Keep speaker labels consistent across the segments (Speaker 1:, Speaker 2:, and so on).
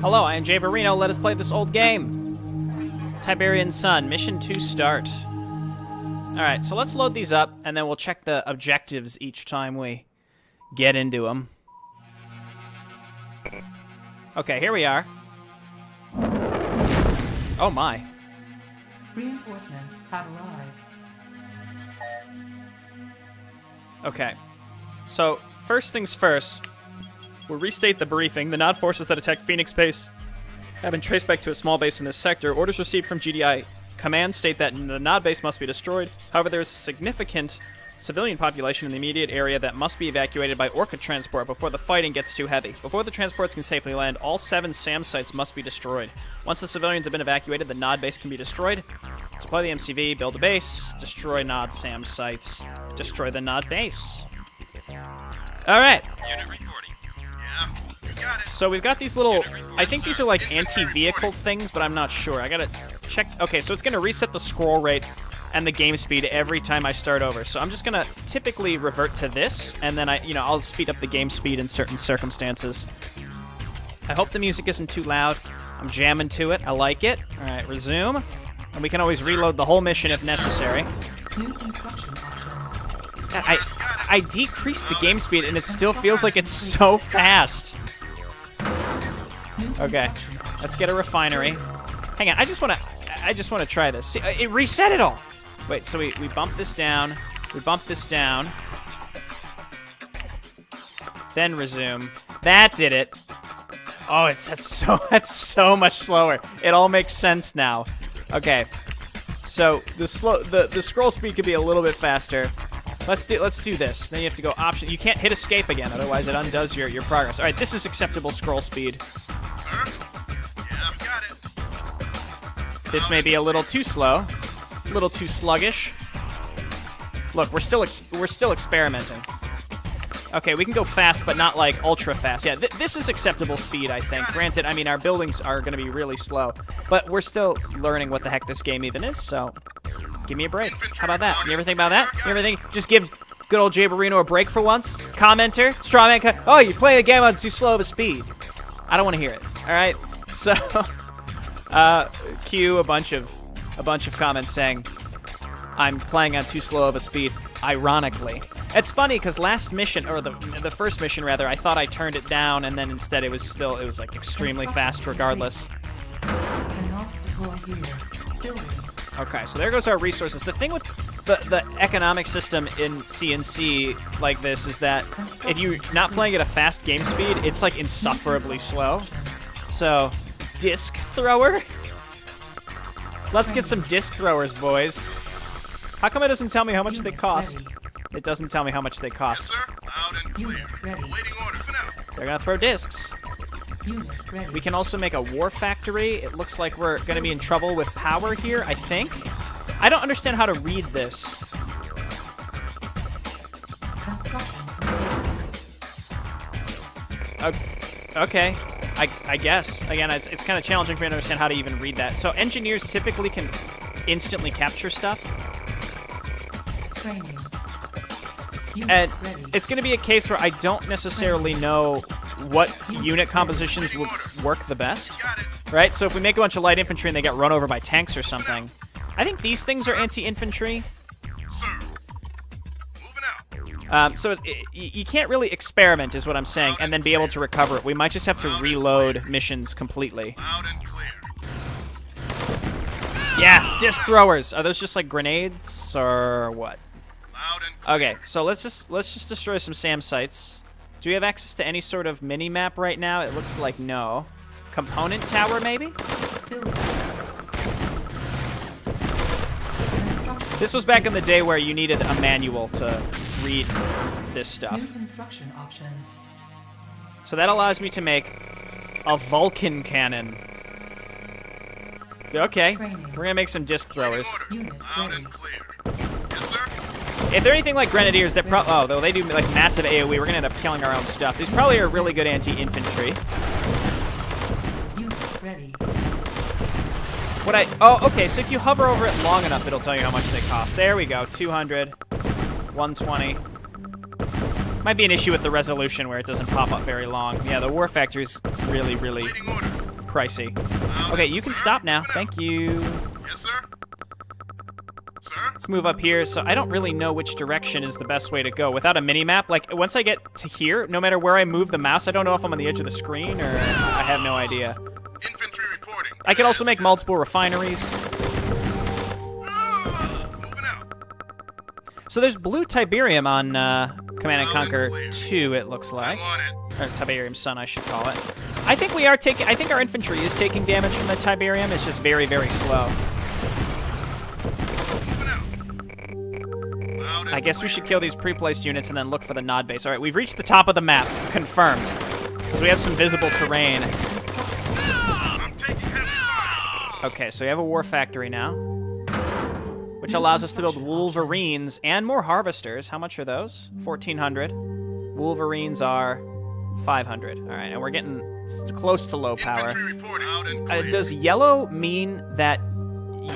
Speaker 1: Hello, I am Jayborino. Let us play this old game. Tiberian Sun, Mission 2 start. Alright, so let's load these up, and then we'll check the objectives each time we get into them. Okay, here we are. Oh my.
Speaker 2: Reinforcements have arrived.
Speaker 1: Okay. So, first things first, we'll restate the briefing. The Nod forces that attacked Phoenix Base have been traced back to a small base in this sector. Orders received from GDI command state that the Nod base must be destroyed. However, there is a significant civilian population in the immediate area that must be evacuated by Orca transport before the fighting gets too heavy. Before the transports can safely land, all 7 SAM sites must be destroyed. Once the civilians have been evacuated, the Nod base can be destroyed. Deploy the MCV, build a base, destroy Nod SAM sites, destroy the Nod base. Alright.
Speaker 3: Unit reporting. Yeah, you got it.
Speaker 1: So we've got these little, I think these are like anti-vehicle things, but I'm not sure. I gotta check. Okay, so it's gonna reset the scroll rate and the game speed every time I start over. So I'm just gonna typically revert to this, and then I'll speed up the game speed in certain circumstances. I hope the music isn't too loud. I'm jamming to it. I like it. All right, resume. And we can always reload the whole mission if necessary.
Speaker 2: New construction options.
Speaker 1: God, I decreased the game speed, and it still feels like it's so fast. Okay, let's get a refinery. Hang on, I just wanna try this. See, it reset it all. Wait, so we bump this down. We bump this down. Then resume. That did it. Oh, that's so much slower. It all makes sense now. Okay. So the scroll speed could be a little bit faster. Let's do this. Then you have to go option. You can't hit escape again, otherwise it undoes your progress. All right, this is acceptable scroll speed.
Speaker 3: Sir? Yeah, got it.
Speaker 1: This may be a little too slow. A little too sluggish. Look, we're still experimenting. Okay, we can go fast, but not like ultra fast. Yeah, this is acceptable speed, I think. Granted, I mean, our buildings are going to be really slow, but we're still learning what the heck this game even is, so give me a break. How about that? You ever think about that? You ever think, just give good old Jayborino a break for once? Commenter? Strawman? Oh, you play a game on too slow of a speed. I don't want to hear it, all right? So, cue a bunch of comments saying I'm playing on too slow of a speed, ironically. It's funny because last mission, or the first mission rather, I thought I turned it down, and then instead it was like extremely fast regardless.
Speaker 2: Cannot deploy here. Building.
Speaker 1: Okay, so there goes our resources. The thing with the economic system in CNC like this is that if you're not playing at a fast game speed, it's like insufferably slow. So, disc thrower? Let's get some disc throwers, boys. How come it doesn't tell me how much they cost? It doesn't tell me how much they cost.
Speaker 3: Yes, sir. Loud and clear. Awaiting order. Moving out.
Speaker 1: They're gonna throw discs.
Speaker 2: Unit ready.
Speaker 1: We can also make a war factory. It looks like we're gonna be in trouble with power here, I think. I don't understand how to read this.
Speaker 2: Construction complete.
Speaker 1: Okay. I guess. Again, it's kind of challenging for me to understand how to even read that. So engineers typically can instantly capture stuff.
Speaker 2: Training.
Speaker 1: And it's going to be a case where I don't necessarily know what unit compositions will work the best, right? So if we make a bunch of light infantry and they get run over by tanks or something, I think these things are anti-infantry.
Speaker 3: Sir. Moving out.
Speaker 1: So you can't really experiment, is what I'm saying, and then be able to recover it. We might just have to reload missions completely.
Speaker 3: Loud and clear.
Speaker 1: Yeah, disc throwers. Are those just like grenades or what?
Speaker 3: Loud and clear.
Speaker 1: Okay, so let's just destroy some SAM sites. Do we have access to any sort of mini-map right now? It looks like no. Component tower, maybe?
Speaker 2: Building.
Speaker 1: This was back in the day where you needed a manual to read this stuff.
Speaker 2: New construction options.
Speaker 1: So that allows me to make a Vulcan cannon. Okay, we're gonna make some disc throwers.
Speaker 2: Unit
Speaker 3: Loud
Speaker 2: ready.
Speaker 3: and clear. Yes, sir.
Speaker 1: If they're anything like Grenadiers, they're though they do like massive AoE, we're gonna end up killing our own stuff. These probably are really good anti-infantry.
Speaker 2: Unit ready.
Speaker 1: Okay, so if you hover over it long enough, it'll tell you how much they cost. There we go, 200, 120. Might be an issue with the resolution where it doesn't pop up very long. Yeah, the war factory's really, really
Speaker 3: Awaiting order.
Speaker 1: pricey. Okay, you can stop now. Thank you.
Speaker 3: Yes, sir. Sir?
Speaker 1: Let's move up here. So I don't really know which direction is the best way to go. Without a mini-map, like, once I get to here, no matter where I move the mouse, I don't know if I'm on the edge of the screen or I have no idea.
Speaker 3: Infantry reporting.
Speaker 1: I could also make multiple refineries.
Speaker 3: Moving out.
Speaker 1: So there's blue Tiberium on Command & Conquer 2, it looks like.
Speaker 3: I'm on it.
Speaker 1: Or Tiberium Sun, I should call it. I think we are taking... I think our infantry is taking damage from the Tiberium. It's just very, very slow. I guess we should kill these pre-placed units and then look for the nod base. All right, we've reached the top of the map. Confirmed. Because we have some visible terrain. Okay, so we have a war factory now. Which allows us to build Wolverines and more Harvesters. How much are those? 1,400. Wolverines are 500. All right, and we're getting close to low power. Does yellow mean that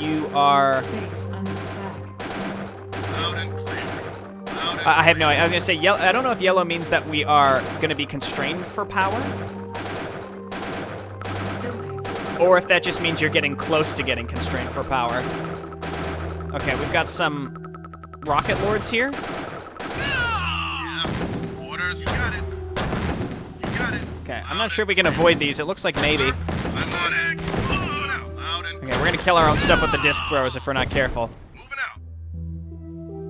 Speaker 1: you are...
Speaker 2: Base under attack.
Speaker 1: I have no idea. I was going to say, yellow. I don't know if yellow means that we are going to be constrained for power.
Speaker 2: Building.
Speaker 1: Or if that just means you're getting close to getting constrained for power. Okay, we've got some rocket lords here.
Speaker 3: Orders, you got it. You got it.
Speaker 1: Okay, I'm not sure if we can avoid these. It looks like maybe.
Speaker 3: I'm on it. Moving out. Loud and
Speaker 1: Okay, we're going to kill our own stuff with the disc throwers if we're not careful.
Speaker 3: moving out.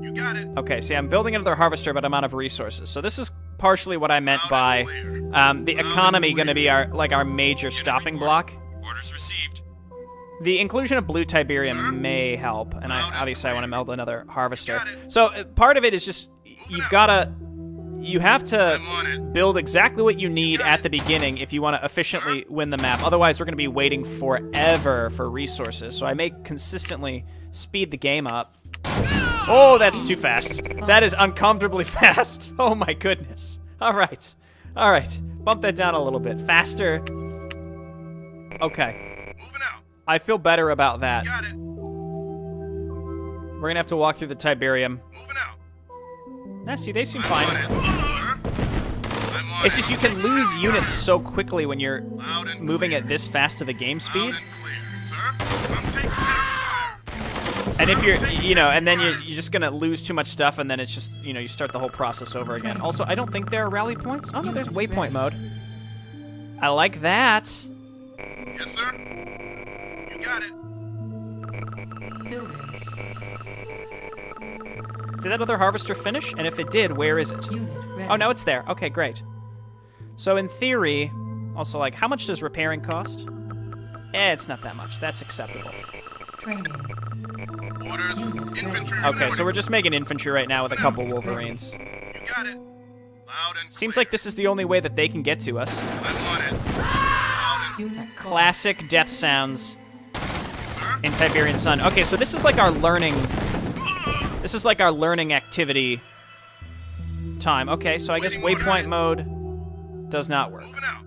Speaker 3: You got it.
Speaker 1: Okay, see, I'm building another harvester, but I'm out of resources. So this is partially what I meant by the economy going to be our major stopping block.
Speaker 3: Orders received.
Speaker 1: The inclusion of blue Tiberium may help, and obviously I want to meld another harvester. So part of it is just you have to build exactly what you need at the beginning if you want to efficiently win the map. Otherwise, we're going to be waiting forever for resources. So I may consistently speed the game up. Oh, that's too fast. That is uncomfortably fast. Oh my goodness. All right. All right. Bump that down a little bit. Faster. Okay.
Speaker 3: Moving out.
Speaker 1: I feel better about that.
Speaker 3: Got it.
Speaker 1: We're going to have to walk through the Tiberium.
Speaker 3: Moving out.
Speaker 1: Nah, see, they seem
Speaker 3: On
Speaker 1: fine.
Speaker 3: it. Sir? I'm on
Speaker 1: It's
Speaker 3: it.
Speaker 1: just you can lose units so quickly when you're
Speaker 3: Loud and
Speaker 1: moving
Speaker 3: clear.
Speaker 1: at this fast to the game speed.
Speaker 3: Loud and clear. Sir? I'm taking fire.
Speaker 1: And if you're, and then you're just going to lose too much stuff, and then it's just, you start the whole process over again. Also, I don't think there are rally points. Oh, no, there's waypoint mode. I like that.
Speaker 3: Yes, sir. You got it.
Speaker 2: Building.
Speaker 1: Did that other harvester finish? And if it did, where is it?
Speaker 2: Unit ready.
Speaker 1: Oh, no, it's there. Okay, great. So in theory, also, like, how much does repairing cost? It's not that much. That's acceptable.
Speaker 2: Training.
Speaker 3: Orders. Infantry.
Speaker 1: Okay, so we're just making infantry right now with a couple Wolverines.
Speaker 3: You got it. Loud and
Speaker 1: Seems like this is the only way that they can get to us.
Speaker 3: I'm on it. Loud and
Speaker 2: Unit
Speaker 1: Classic death sounds
Speaker 3: sir.
Speaker 1: in Tiberian Sun. Okay, so this is like our learning... This is like our learning activity time. Okay, so I guess waypoint mode does not work.
Speaker 3: Moving out.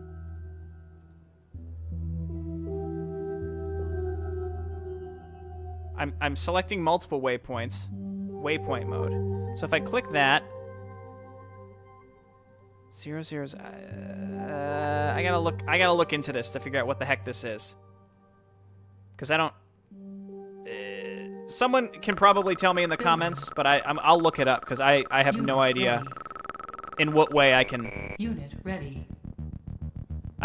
Speaker 1: I'm selecting multiple waypoints. Waypoint mode. So if I click that... 0, 0, I gotta look into this to figure out what the heck this is. Because I don't... someone can probably tell me in the comments, but I'll look it up, because I have no idea in what way I can
Speaker 2: Unit ready.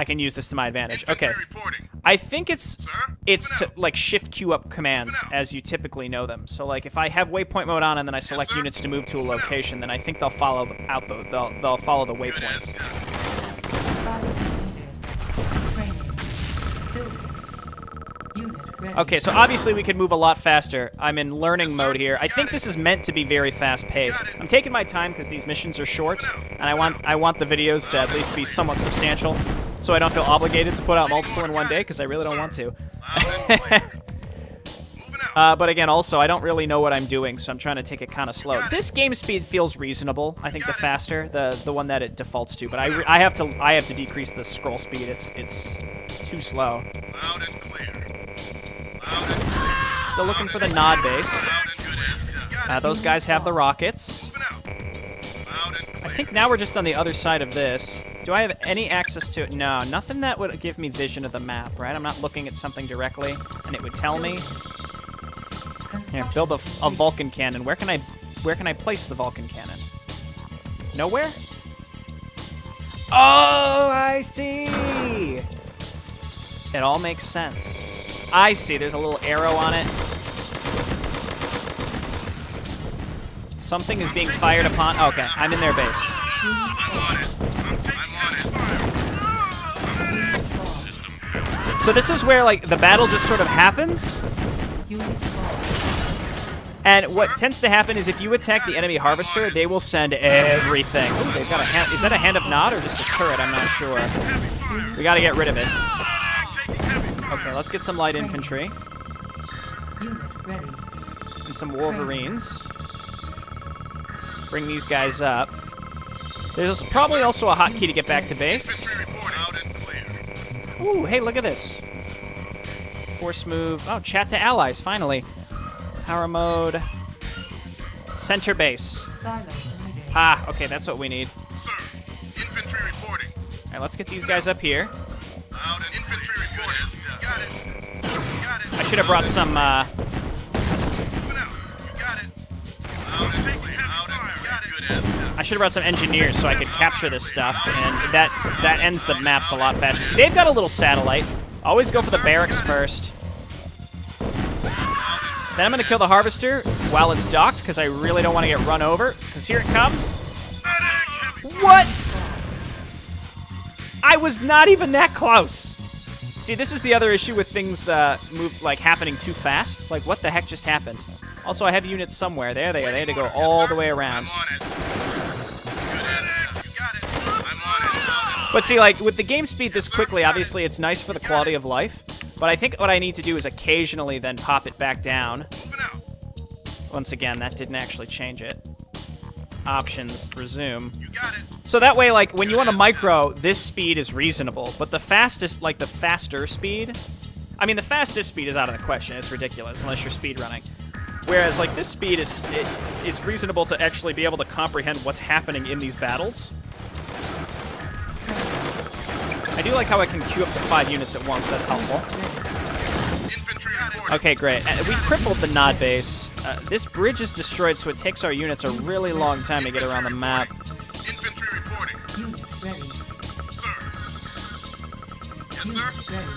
Speaker 1: use this to my advantage.
Speaker 3: Infantry
Speaker 1: Okay.
Speaker 3: reporting.
Speaker 1: I think it's
Speaker 3: Sir?
Speaker 1: to like shift queue up commands as you typically know them. So like if I have waypoint mode on and then I select
Speaker 3: sir.
Speaker 1: units to move to a location, then I think they'll follow they'll follow the
Speaker 3: Good as
Speaker 1: waypoints.
Speaker 3: done.
Speaker 2: Silence needed. Training. Building. Unit ready.
Speaker 1: Okay, so obviously we could move a lot faster. I'm in learning mode here. I think this is meant to be very fast paced. I'm taking my time because these missions are short, and I want the videos to at least be somewhat substantial, so I don't feel obligated to put out multiple in one day because I really don't want to.
Speaker 3: Loud and clear. Moving out.
Speaker 1: But again, also, I don't really know what I'm doing, so I'm trying to take it kind of slow. This game speed feels reasonable. I think the faster, the one that it defaults to. But I have to decrease the scroll speed. It's too slow.
Speaker 3: Loud and clear. Loud and clear.
Speaker 1: Still looking for the nod base.
Speaker 3: Loud and good as done. You got it.
Speaker 1: Those guys have the rockets.
Speaker 3: Moving out. Loud and
Speaker 1: I
Speaker 3: clear.
Speaker 1: think now we're just on the other side of this. Do I have any access to it? No, nothing that would give me vision of the map, right? I'm not looking at something directly, and it would tell me. Here, build a Vulcan cannon. Where can I place the Vulcan cannon? Nowhere? Oh, I see! It all makes sense. I see, there's a little arrow on it. Something is being fired upon. Okay, I'm in their base.
Speaker 3: I'm on it.
Speaker 1: So this is where, like, the battle just sort of happens. And what tends to happen is if you attack the enemy harvester, they will send everything. Ooh, they've got a hand. Is that a hand of Nod or just a turret? I'm not sure. We gotta get rid of it. Okay, let's get some light infantry. And some Wolverines. Bring these guys up. There's probably also a hotkey to get back to base. Ooh, hey, look at this. Force move. Oh, chat to allies, finally. Power mode. Center base. Ah, okay, that's what we need.
Speaker 3: Sir, infantry reporting.
Speaker 1: All right, let's get these guys up here.
Speaker 3: Out and infantry reporting. Got it. Got it.
Speaker 1: I should have brought some,
Speaker 3: Moving out. You got it. Out and take out and got it. Good as
Speaker 1: I should have brought some engineers so I could capture this stuff, and that ends the maps a lot faster. See, they've got a little satellite. Always go for the barracks first. Then I'm going to kill the harvester while it's docked, because I really don't want to get run over, because here it comes. What? I was not even that close. See, this is the other issue with things happening too fast. Like, what the heck just happened? Also, I have units somewhere. There they are. They had to go all the way around. But see, like, with the game speed this quickly, obviously it's nice for the quality of life. But I think what I need to do is occasionally then pop it back down. Once again, that didn't actually change it. Options, resume. So that way, like, when you want a micro, this speed is reasonable. But the fastest, like, the faster speed... I mean, the fastest speed is out of the question. It's ridiculous, unless you're speed running. Whereas, like, this speed is reasonable to actually be able to comprehend what's happening in these battles. I do like how I can queue up to 5 units at once. That's helpful. Okay, great. We crippled the Nod base. This bridge is destroyed, so it takes our units a really long time to get around the map.
Speaker 3: Infantry reporting.
Speaker 2: Unit ready.
Speaker 3: Sir. Yes, sir.
Speaker 2: Ready.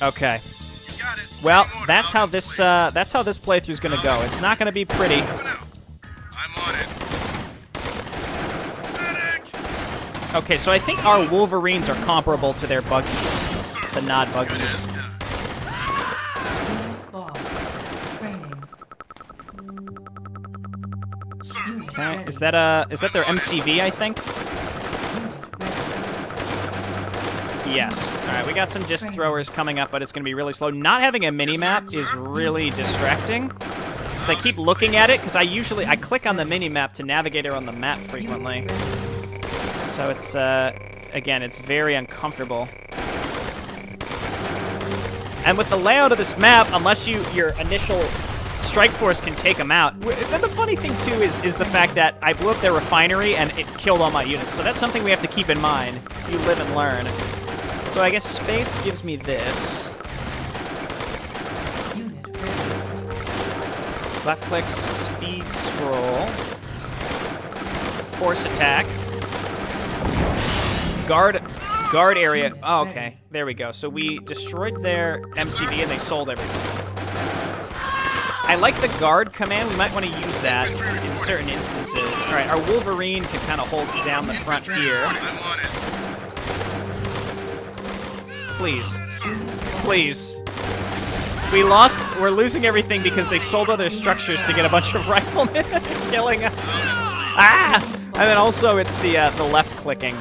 Speaker 1: Okay.
Speaker 3: You got it.
Speaker 1: Well, that's how this playthrough's gonna go. It's not gonna be pretty.
Speaker 3: I'm on it.
Speaker 1: Okay, so I think our Wolverines are comparable to their buggies, the Nod buggies.
Speaker 2: Lost. Training.
Speaker 1: Okay, is that their MCV? I think. Yes. All right, we got some disc throwers coming up, but it's gonna be really slow. Not having a mini map is really distracting. Because I keep looking at it, because I click on the mini map to navigate around the map frequently. So it's, again, it's very uncomfortable. And with the layout of this map, unless your initial strike force can take them out. Then the funny thing, too, is the fact that I blew up their refinery and it killed all my units. So that's something we have to keep in mind. You live and learn. So I guess space gives me this. Left click, speed scroll. Force attack. Guard area. Oh, okay. There we go. So we destroyed their MCV and they sold everything. I like the guard command. We might want to use that in certain instances. All right, our Wolverine can kind of hold down the front here. Please. Please. We're losing everything because they sold other structures to get a bunch of riflemen killing us. Ah! And then also it's the left clicking.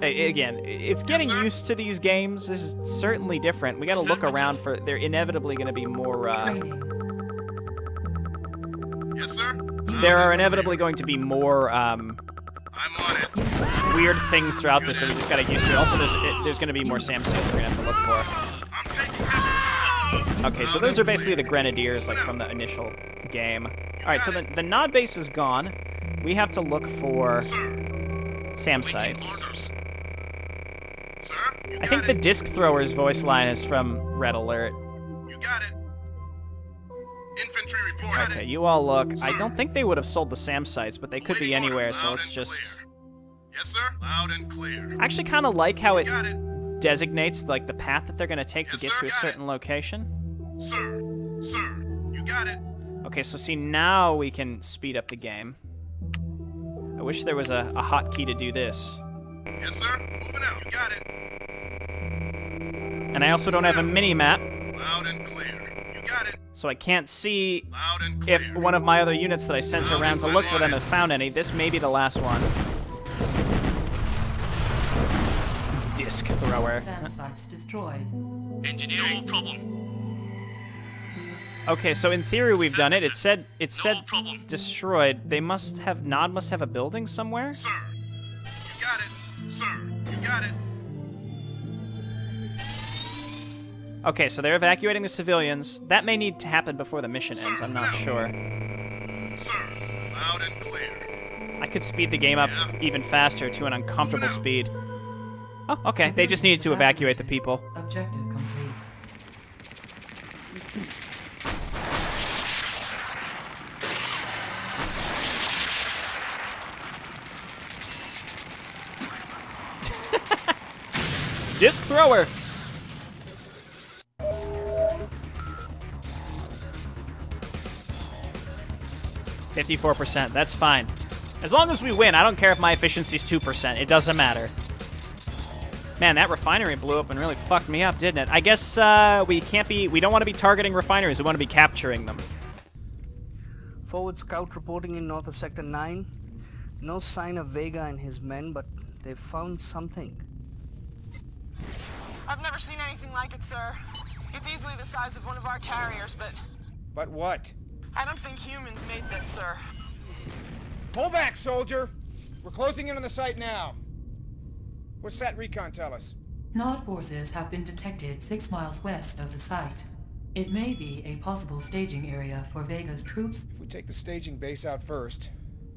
Speaker 1: Again, it's getting used to these games. This is certainly different. We got to look around for. They're inevitably going to be more.
Speaker 3: Yes, sir.
Speaker 1: There are inevitably going to be more
Speaker 3: I'm on it.
Speaker 1: weird things throughout this, so we just got to get used to it. Also, there's going to be more SAM sites we're going to have to look for.
Speaker 3: I'm taking heavy.
Speaker 1: Okay, so those are basically the Grenadiers, like from the initial game. All right, so the Nod base is gone. We have to look for. SAM
Speaker 3: Waiting
Speaker 1: sites.
Speaker 3: orders. Sir, you
Speaker 1: I
Speaker 3: got
Speaker 1: think
Speaker 3: it.
Speaker 1: the disc thrower's voice line is from Red Alert.
Speaker 3: You got it. Infantry report.
Speaker 1: Okay, you all look. I don't think they would have sold the SAM sites, but they could be
Speaker 3: Waiting
Speaker 1: anywhere,
Speaker 3: orders.
Speaker 1: so
Speaker 3: Loud
Speaker 1: let's
Speaker 3: and
Speaker 1: just...
Speaker 3: clear. Yes, sir. Loud and clear.
Speaker 1: I actually kind of like how it
Speaker 3: Got it.
Speaker 1: designates like the path that they're going to take to
Speaker 3: Yes,
Speaker 1: get
Speaker 3: sir,
Speaker 1: to a
Speaker 3: got
Speaker 1: certain location.
Speaker 3: Sir. You got it.
Speaker 1: Okay, so see, now we can speed up the game. I wish there was a hotkey to do this.
Speaker 3: Yes, sir. Moving out. You got it.
Speaker 1: And I also don't have a mini-map,
Speaker 3: Loud and clear. You got it.
Speaker 1: so I can't see
Speaker 3: Loud and clear.
Speaker 1: if one of my other units that I sent around to look for them has found any. This may be the last one. Disc thrower.
Speaker 2: SAM sites destroyed.
Speaker 4: Engineering problem.
Speaker 1: Okay, so in theory we've done it. It said
Speaker 4: problem.
Speaker 1: destroyed. They must have Nod must have a building somewhere.
Speaker 3: Sir. You got it. Sir. You got it.
Speaker 1: Okay, so they're evacuating the civilians. That may need to happen before the mission ends. I'm not sure.
Speaker 3: Sir. Loud and clear.
Speaker 1: I could speed the game up even faster to an uncomfortable speed. Oh, okay. They just needed to evacuate the people.
Speaker 2: Objective complete.
Speaker 1: Disc thrower. $54%. That's fine. As long as we win, I don't care if my efficiency's 2%. It doesn't matter. Man, that refinery blew up and really fucked me up, didn't it? I guess we don't want to be targeting refineries. We want to be capturing them.
Speaker 5: Forward scout reporting in north of Sector 9. No sign of Vega and his men, but they've found something.
Speaker 6: I've never seen anything like it, sir. It's easily the size of one of our carriers, but
Speaker 7: But what?
Speaker 6: I don't think humans made this, sir.
Speaker 7: Pull back, soldier! We're closing in on the site now. What's that recon tell us?
Speaker 2: Nod forces have been detected 6 miles west of the site. It may be a possible staging area for Vega's troops.
Speaker 7: If we take the staging base out first,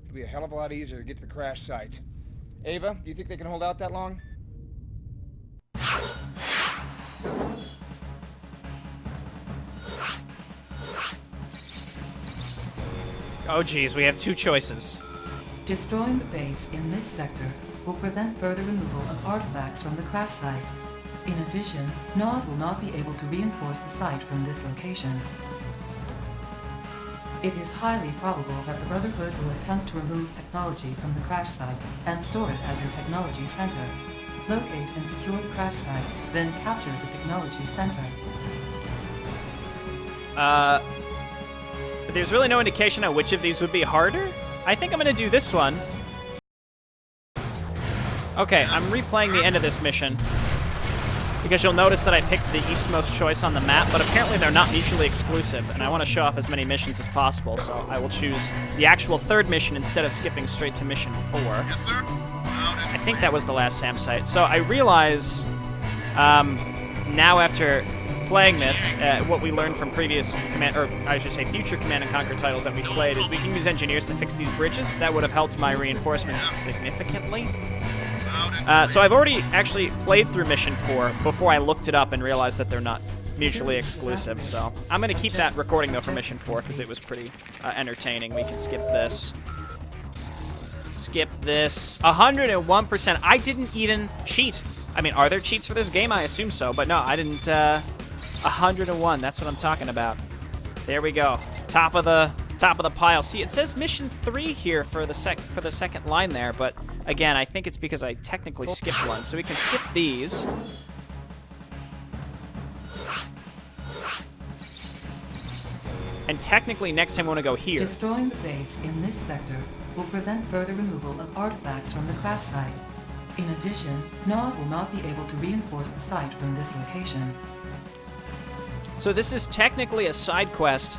Speaker 7: it'll be a hell of a lot easier to get to the crash site. Ava, do you think they can hold out that long?
Speaker 1: Oh, geez. We have two choices.
Speaker 2: Destroying the base in this sector will prevent further removal of artifacts from the crash site. In addition, Nod will not be able to reinforce the site from this location. It is highly probable that the Brotherhood will attempt to remove technology from the crash site and store it at their technology center. Locate and secure the crash site, then capture the technology center.
Speaker 1: There's really no indication on which of these would be harder. I think I'm going to do this one. Okay, I'm replaying the end of this mission, because you'll notice that I picked the eastmost choice on the map, but apparently they're not mutually exclusive, and I want to show off as many missions as possible, so I will choose the actual third mission instead of skipping straight to mission 4.
Speaker 3: Yes, sir. Loud and
Speaker 1: I think that was the last SAM site. So I realize now after playing this, what we learned from previous future Command & Conquer titles that we played is we can use engineers to fix these bridges. That would have helped my reinforcements significantly. So I've already actually played through Mission 4 before I looked it up and realized that they're not mutually exclusive. So I'm going to keep that recording, though, for Mission 4 because it was pretty entertaining. We can skip this. Skip this. 101%. I didn't even cheat. I mean, are there cheats for this game? I assume so, but no, I didn't. 101. That's what I'm talking about. There we go. Top of the pile. See, it says Mission 3 here for the second line there, but again, I think it's because I technically skipped one. So we can skip these. And technically, next time we want to go here.
Speaker 2: Destroying the base in this sector will prevent further removal of artifacts from the crash site. In addition, Nod will not be able to reinforce the site from this location.
Speaker 1: So this is technically a side quest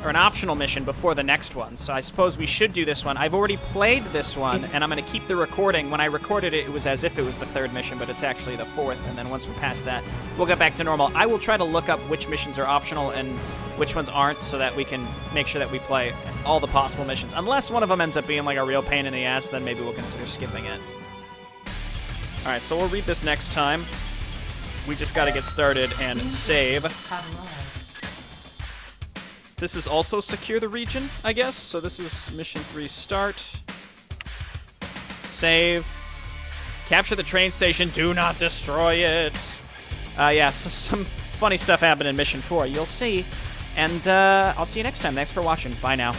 Speaker 1: or an optional mission before the next one. So I suppose we should do this one. I've already played this one, and I'm going to keep the recording. When I recorded it, it was as if it was the 3rd mission, but it's actually the 4th. And then once we're past that, we'll get back to normal. I will try to look up which missions are optional and which ones aren't, so that we can make sure that we play all the possible missions. Unless one of them ends up being like a real pain in the ass, then maybe we'll consider skipping it. All right, so we'll read this next time. We just got to get started and save. This is also secure the region, I guess. So this is mission 3 start. Save. Capture the train station. Do not destroy it. Yeah, so some funny stuff happened in mission 4. You'll see. And I'll see you next time. Thanks for watching. Bye now.